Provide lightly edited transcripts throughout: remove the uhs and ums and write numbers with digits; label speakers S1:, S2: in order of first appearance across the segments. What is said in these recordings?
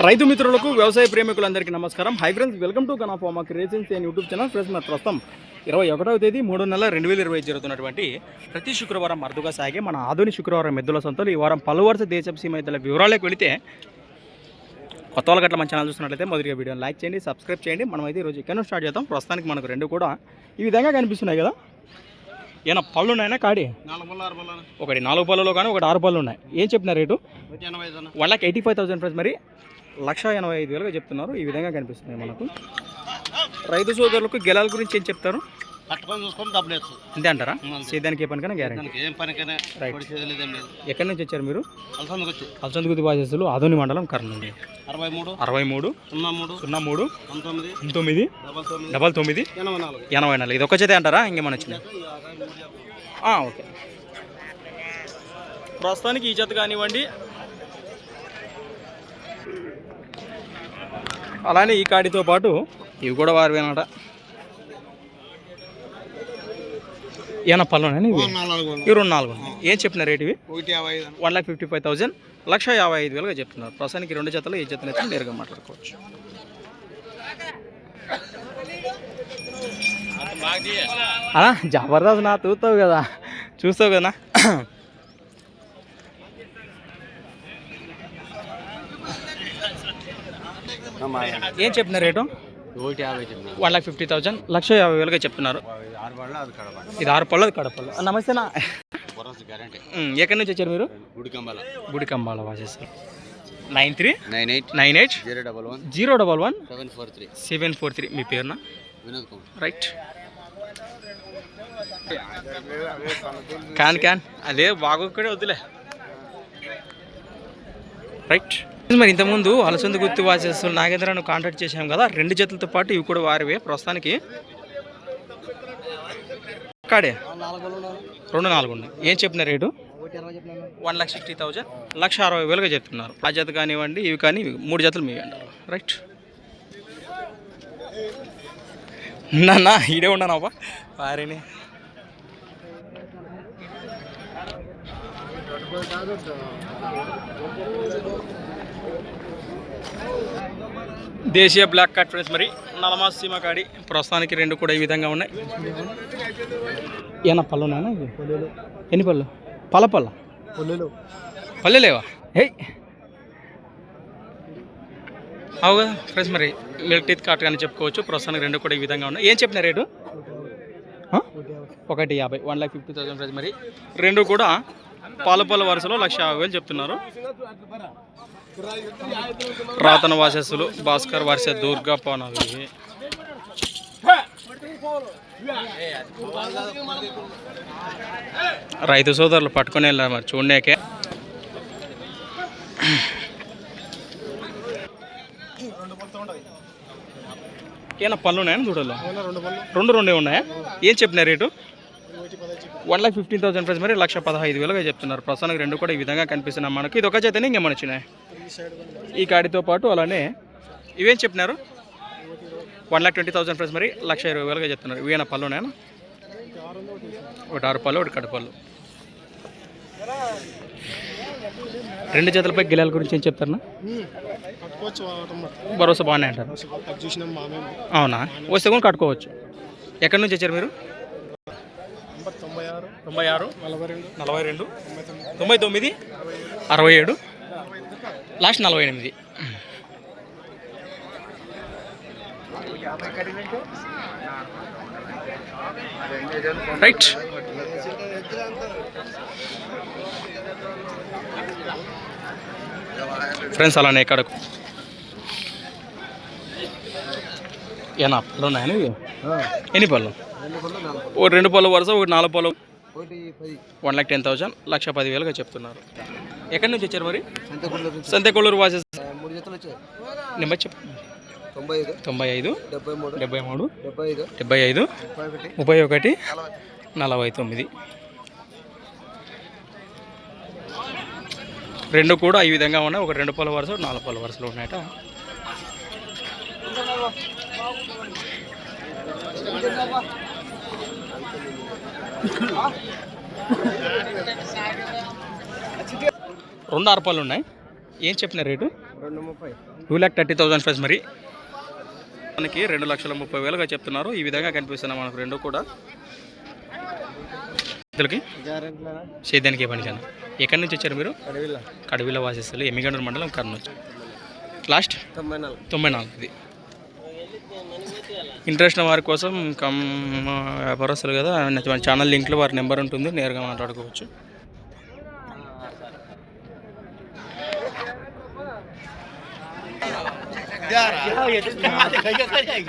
S1: రైతు మిత్రులకు వ్యవసాయ ప్రేమికులందరికీ నమస్కారం. Hi friends, welcome to Gana pharma creations and YouTube channel. Friends, మన ప్రస్తుతం 21వ తేదీ 3వ నెల 2020 జరుగుతున్నటువంటి ప్రతి శుక్రవారం అరుదుగా సాగే మన ఆధునిక శుక్రవారం ఎద్దుల సంతలు. ఈ వారం పలు వరుస దేశపు సీమ ఎద్దుల వివరాలకు వెళితే కొత్త వాళ్ళ గట్ల మన ఛానల్ చూస్తున్నట్లయితే మొదటిగా వీడియోని లైక్ చేయండి, సబ్స్క్రైబ్ చేయండి. మనం అయితే ఈరోజు ఇక్కడ స్టార్ట్ చేద్దాం. ప్రస్తుతానికి మనకు రెండు కూడా ఈ విధంగా కనిపిస్తున్నాయి కదా. ఏమైనా పళ్ళు ఉన్నాయన్నా కాడి? ఒకటి 4 పళ్ళలో కానీ ఒకటి 6 పళ్ళు ఉన్నాయి. ఏం చెప్పిన రేటు? 1,85,000 ఫ్రెండ్స్. మరి 1,85,000 చెప్తున్నారు. ఈ విధంగా కనిపిస్తున్నాయి మనకు. రైతు సోదరులకు గెలాల గురించి ఏం చెప్తారు?
S2: కట్టుకొని చూసుకొని డబ్బులు వేస్తారు
S1: అంతే అంటారా? సేదానికి ఏ పనికైనా గ్యారెంటీ.
S2: ఏం పనికైనా
S1: ఎక్కడి నుంచి వచ్చారు మీరు?
S2: అలసందుకు
S1: వాసేసులు ఆదోని మండలం కర్నూలు.
S2: 63
S1: 63 03 19 99 84. ఇది ఒక్క చేతే అంటారా? ఇంకేమన్నా వచ్చినాయి? ఓకే. ప్రస్తుతానికి ఈ జత కానివ్వండి, అలానే ఈ కాడితో పాటు ఇవి కూడా వారివేనట. ఏమన్నా పళ్ళు ఉన్నాయి? ఇవి 4. ఏం చెప్పిన రేటు? ఇవి 1,55,000 1,55,000 చెప్తున్నారు. ప్రస్తుతానికి 2 జతలు ఈ జతను అయితే నేరుగా మాట్లాడుకోవచ్చు. జబర్దస్త్ నా చూస్తావు కదా. ఏం చెప్పిన రేటు? 1,50,000 1,50,000 చెప్తున్నారు. ఇది 6 పళ్ళు, అది కడపళ్ళు. నమస్తేనా, ఎక్కడి నుంచి వచ్చారు మీరు? గుడికంబాల వాసేస్తారు. 9398 011 743. మీ పేరునా? రైట్. క్యాన్ అదే బాగోక్కడే వద్దులే. రైట్. మరి ఇంతకుముందు అలసంద గుర్తు వాసేస్తున్న నాగేంద్రను కాంటాక్ట్ చేసాం కదా. 2 జతలతో పాటు ఇవి కూడా వారివే. ప్రస్తుతానికి కాడే 2 ఉన్నాయి. ఏం చెప్పిన రేటు? 1,60,000 1,60,000 చెప్తున్నారు. ఆ జత కానివ్వండి, ఇవి కానీ 3 జతలు మీవి అంటారు. రైట్. నా ఈడే ఉన్నాను అబ్బా వారిని. దేశీయ బ్లాక్ కట్ ఫ్రెండ్స్. మరి నలమాస్ సీమ కాడి ప్రస్తుతానికి 2 కూడా ఈ విధంగా ఉన్నాయి. ఏమన్నా పళ్ళు ఉన్నాయన్నా? ఎన్ని పళ్ళు? పళ్ళ పల్లె లేవా? అవు కదా ఫ్రెండ్స్. మరి మిల్క్ టీత్ కాట్ కానీ చెప్పుకోవచ్చు. ప్రస్తుతానికి 2 కూడా ఈ విధంగా ఉన్నాయి. ఏం చెప్పిన రేటు? 1,50,000 1,50,000 ఫ్రెండ్స్. మరి 2 కూడా పాలపల్ల వరుసలో 1,50,000 చెప్తున్నారు. రాతన వాసస్సులు భాస్కర్ వర్ష దుర్గా పవనవి. రైతు సోదరులు పట్టుకుని వెళ్ళారు మరి చూడలేకే. ఏమన్నా పళ్ళు ఉన్నాయని చూడాలి. 2 ఉన్నాయా? ఏం చెప్పిన రేటు? 1,15,000 ఫ్రెండ్స్. మరి 1,15,000 చెప్తున్నారు. ప్రస్తుతానికి 2 కూడా ఈ విధంగా కనిపిస్తున్నాయి మనకి. ఇది ఒక చేతనే ఇంకేమన్నా వచ్చినాయి ఈ కాడితో పాటు. అలానే ఇవేం చెప్పినారు? 1,20,000 ఫ్రెండ్స్. మరి 1,20,000 చెప్తున్నారు. ఇవేనా పళ్ళు ఉన్నాయా? ఒకటి 6 పళ్ళు, ఒకటి కడపళ్ళు. 2 జతలపై గిలాల గురించి ఏం చెప్తారన్నా? భరోసా బాగానే అంటారు. అవునా? వస్తే కూడా కట్టుకోవచ్చు. ఎక్కడి నుంచి వచ్చారు మీరు? 96 42 99 67 లాస్ట్ 48. రైట్. ఫ్రెండ్స్, అలానే ఇక్కడకు ఏనా పళ్ళు ఉన్నాయని? ఎన్ని పళ్ళు? ఓ 2 పళ్ళు వరుస, ఒకటి 4 పళ్ళు. 1,10,000 1,10,000 చెప్తున్నారు. ఎక్కడి నుంచి వచ్చారు మరి? సంతేకొల్లూరు వాసెస్. నెంబర్ చెప్పు. 95 73 75 31 49. 2 కూడా ఈ విధంగా ఉన్నాయి. ఒక 2 పళ్ళ వరుస, 4 పళ్ళ వరుసలు ఉన్నాయట. 2 ఆర్పాలు ఉన్నాయి. ఏం చెప్పిన రేటు?
S2: 230.
S1: 2,30,000 ప్రైస్. మరి మనకి 2,30,000గా చెప్తున్నారు. ఈ విధంగా కనిపిస్తున్నాయి మనకు రెండు కూడా. ఇద్దరికి సేద్యానికి ఏ పనికన్నా. ఎక్కడి నుంచి వచ్చారు మీరు? కడవిల వాసిస్తులు, ఎమ్మిగండూరు మండలం, కర్నూలు. లాస్ట్ 94. ఇది ఇంట్రెస్ట్ వారి కోసం వ్యాపారస్తులు కదా, మన ఛానల్ లింక్లో వారి నెంబర్ ఉంటుంది, నేరుగా మాట్లాడుకోవచ్చు.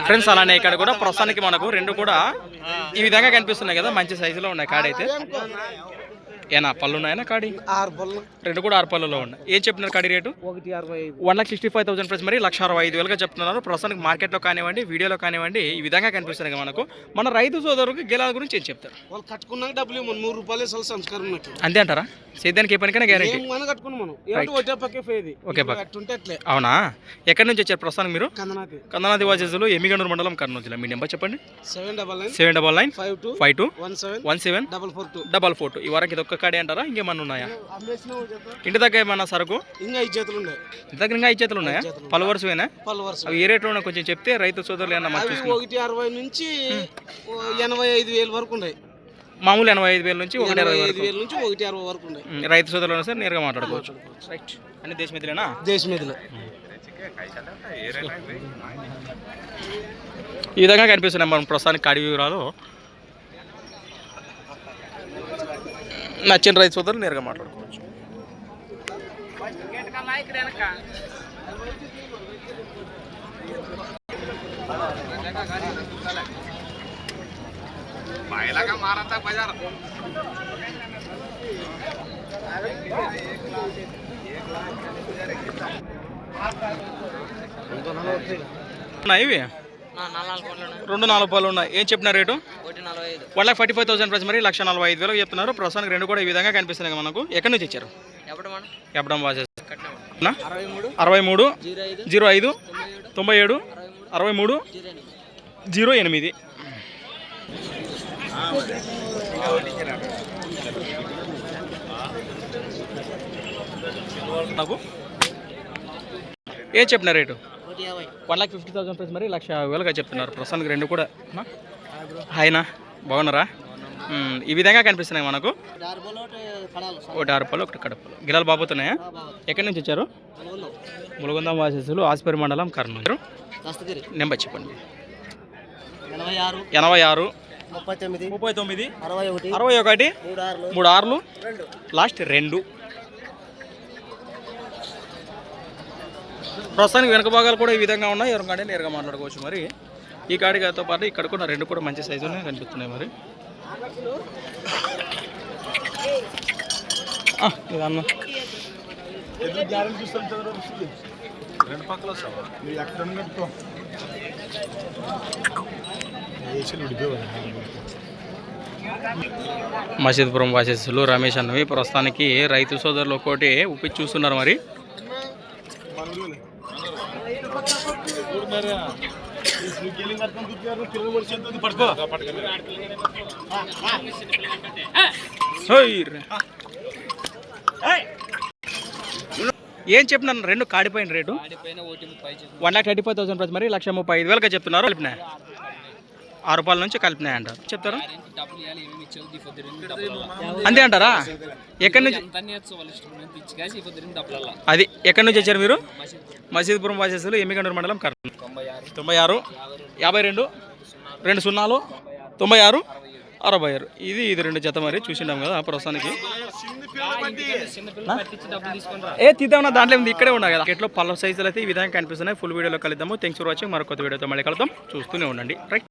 S1: ఫ్రెండ్స్ అలానే ఇక్కడ కూడా ప్రస్తుతానికి మనకు రెండు కూడా ఈ విధంగా కనిపిస్తున్నాయి కదా, మంచి సైజులో ఉన్నాయి. కాడైతే ఏనా పళ్ళు ఉన్నాయన్నా? కాడి
S2: 6 పళ్ళు,
S1: రెండు కూడా 6 పళ్ళలో ఉన్నాయి. ఏం చెప్తున్నారు కాడి రేటు? 1,65,000 ప్రైస్. మరి 1,65,000గా చెప్తున్నారు. ప్రస్తుతానికి మార్కెట్లో కానివ్వండి, వీడియోలో కానివ్వండి, ఈ విధంగా కనిపిస్తున్నాయి మనకు. మన రైతు సోదరులకు గెలాల గురించి ఏం చెప్తారు?
S2: వాళ్ళు కట్టుకున్నాక డబ్బులు ఇవ్వమని 3 రూపాయలు ఇవ్వాలి సంస్కారం నాకు.
S1: అంతే అంటారా? సేద్యానికి ఏ పనికైనా గ్యారెంటీ.
S2: మనం కట్టుకున్నాం మనం. ఏమిటి వచ్చే పక్కే ఫేది.
S1: ఓకే పక్క.
S2: అట్టుంటే అట్లే.
S1: అవునా? ఎక్కడి నుంచి వచ్చారు ప్రస్తుతానికి మీరు?
S2: కందనాతి.
S1: కందనాది వాసేసులు, ఎమ్మిగండూరు మండలం, కర్నూలు జిల్లా. మీ నెంబర్ చెప్పండి.
S2: 799
S1: 52
S2: 17
S1: 17
S2: 442.
S1: 442. ఈ వారానికి ఇది ఒక్క కాడే అంటారా? ఇంకేమన్నా ఉన్నాయా? ఇంటి దగ్గర ఏమన్నా సరుకు?
S2: ఇంకా 5 చేతులు ఉన్నాయి.
S1: ఇంటి దగ్గర ఇంకా 5 చేతులు ఉన్నాయా? పలు వరుసవేనా?
S2: పళ్ళు వరుస.
S1: అవి ఏ రేట్లో ఉన్నా కొంచెం చెప్తే రైతు సోదరులు ఏమన్నా మంచి
S2: 160 నుంచి 85,000 వరకు ఉన్నాయి.
S1: మామూలు 85,000 నుంచి 120,000 వరకు.
S2: 85,000 నుంచి 160 వరకు ఉన్నాయి.
S1: రైతు సోదరులు సార్ నేరుగా మాట్లాడుకోవచ్చు. రైట్. అన్ని దేశమిత్రులేనా?
S2: దేశమేదిలో
S1: ఈ విధంగా కనిపిస్తున్నాయి మనం ప్రస్తుతానికి కాడి వివరాలు. నచ్చిన రైతు సోదరులు నేరుగా మాట్లాడుకోవచ్చు. ఇవి 2 4 పళ్ళు ఉన్నాయి. ఏం చెప్పిన రేటు? 1,45,000 ప్రైస్. మరి 1,45,000 చెప్తున్నారు. ప్రస్తుతానికి రెండు కూడా ఈ విధంగా కనిపిస్తున్నాయి మనకు. ఎక్కడి నుంచి ఇచ్చారు? ఎప్పడం వాసెస్ 63 05 97 63 08. నాకు ఏం చెప్పిన రేటు? 1,50,000 ప్రైస్. మరి 1,50,000గా చెప్తున్నారు. ప్రస్తుతానికి రెండు కూడా. హాయ్నా, బాగున్నారా? ఈ విధంగా కనిపిస్తున్నాయి మనకు. 1 ఆరుపలు, 1 కడపలు. గిలాలు బాబోతున్నాయా? ఎక్కడి నుంచి వచ్చారు? ములుగుందం వాసేసులు, ఆస్పేరు మండలం, కర్నూలు. నెంబర్ చెప్పండి. 86 39 61 36 లాస్ట్ 2. ప్రస్తుతానికి వెనక భాగాలు కూడా ఈ విధంగా ఉన్నాయి. ఎవరికంటే నేరుగా మాట్లాడుకోవచ్చు. మరి ఈ కాడితో పాటు ఇక్కడ కూడా రెండు కూడా మంచి సైజులోనే కనిపిస్తున్నాయి. మరి ఇదన్న రెండు పక్కల మసీద్పురం వాసేసులు రమేష్ అన్నవి ప్రస్తుతానికి రైతు సోదరులు ఒకటి ఉప్పి చూస్తున్నారు. మరి ఏం చెప్పినారు? రెండు కాడిపోయిన రేటు 1,35,000 ప్రైస్. మరి 1,35,000గా చెప్తున్నారు. కలిపినా 6 రూపాయల నుంచి కలిపినాయి అంటారు. చెప్తారా? అంతే అంటారా? ఎక్కడి నుంచి? అది ఎక్కడి నుంచి వచ్చారు మీరు? మసీద్పురం వాసేసులు, ఎమ్మిగండూరు మండలం, కర్నూలు. 96 52 20 96 66. ఇది రెండు జత. మరి చూసిండాం కదా ప్రస్తుతానికి. తీద్దామన్నా దాంట్లో ఉంది, ఇక్కడే ఉన్నాయి కదా. ఎట్లో పళ్ళ సైజులు అయితే ఈ విధంగా కనిపిస్తున్నాయి. ఫుల్ వీడియోలో కలుద్దాము. Thanks for watching. మరొక కొత్త వీడియోతో మళ్ళీ కలుద్దాం. చూస్తూనే ఉండండి. రైట్.